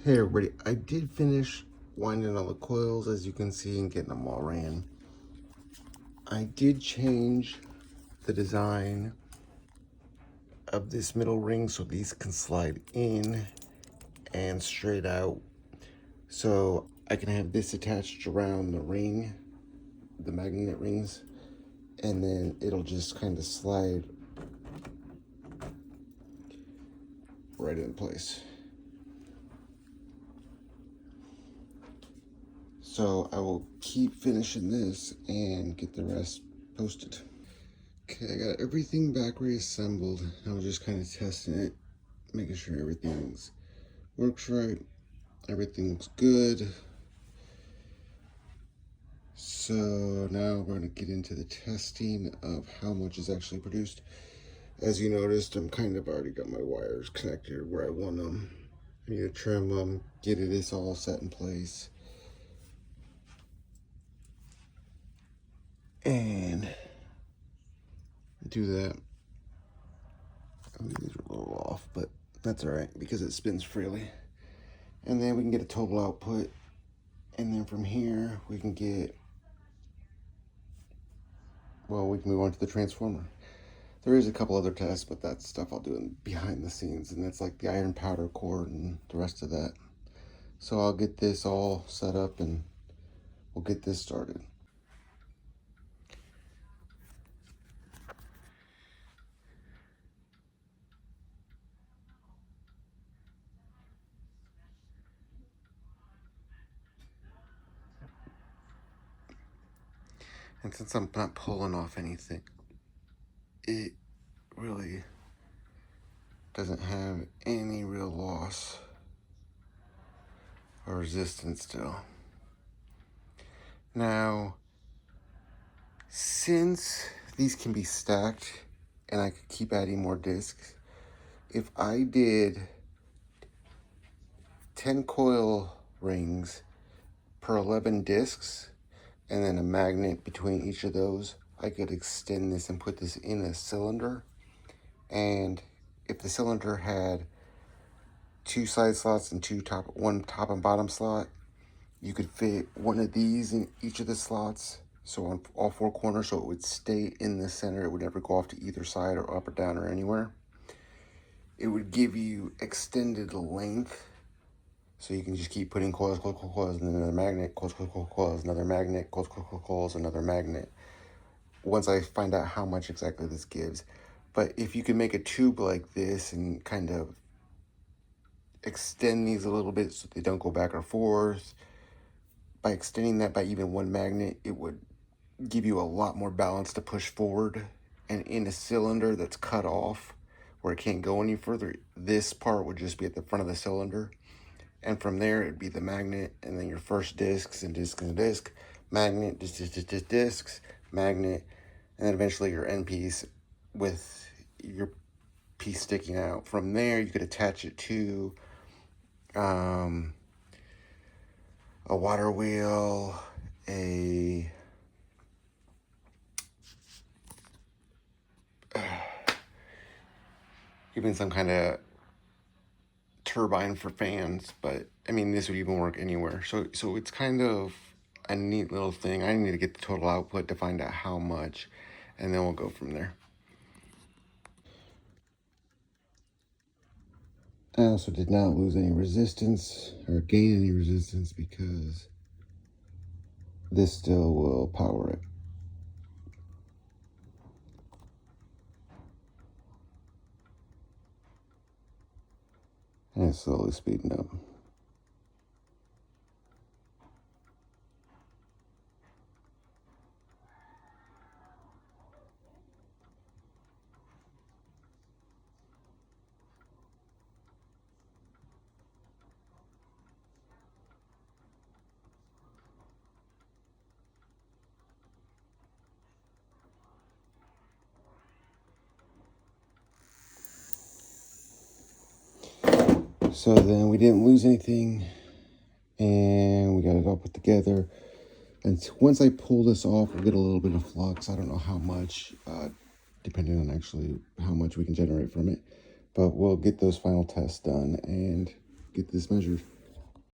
Hey everybody, I did finish winding all the coils, as you can see, and getting them all ran. I did change the design of this middle ring so these can slide in and straight out. So I can have this attached around the ring, the magnet rings, and then it'll just kind of slide right in place. So I will keep finishing this and get the rest posted. Okay, I got everything back reassembled. I was just kind of testing it, making sure everything works right. Everything looks good. So now we're going to get into the testing of how much is actually produced. As you noticed, I'm kind of already got my wires connected where I want them. I need to trim them, get this all set in place. And do that. I mean, these are a little off, but that's all right because it spins freely. And then we can get a total output. And then from here, we can get, well, we can move on to the transformer. There is a couple other tests, but that's stuff I'll do behind the scenes. And that's like the iron powder cord and the rest of that. So I'll get this all set up and we'll get this started. And since I'm not pulling off anything, it really doesn't have any real loss or resistance still. Now, since these can be stacked and I could keep adding more discs, if I did 10 coil rings per 11 discs and then a magnet between each of those, I could extend this and put this in a cylinder. And if the cylinder had 2 side slots and one top and bottom slot, you could fit one of these in each of the slots, so on all 4 corners, so it would stay in the center. It would never go off to either side or up or down or anywhere. It would give you extended length, so you can just keep putting coils, coils, coils, coils, and then another magnet, coils, coils, coils, coils, another magnet, coils, coils, coils, coils, another magnet, once I find out how much exactly this gives. But if you can make a tube like this and kind of extend these a little bit so they don't go back or forth, by extending that by even one magnet, it would give you a lot more balance to push forward. And in a cylinder that's cut off where it can't go any further, this part would just be at the front of the cylinder. And from there, it'd be the magnet, and then your first discs and disc and disc, magnet, discs, magnet, and then eventually your end piece with your piece sticking out. From there, you could attach it to a water wheel, even some kind of turbine for fans. But I mean, this would even work anywhere. So it's kind of a neat little thing. I need to get the total output to find out how much, and then we'll go from there. I also did not lose any resistance or gain any resistance because this still will power it. And it's slowly speeding up. So then we didn't lose anything, and we got it all put together. And once I pull this off, we'll get a little bit of flux. I don't know how much, depending on actually how much we can generate from it. But we'll get those final tests done and get this measured.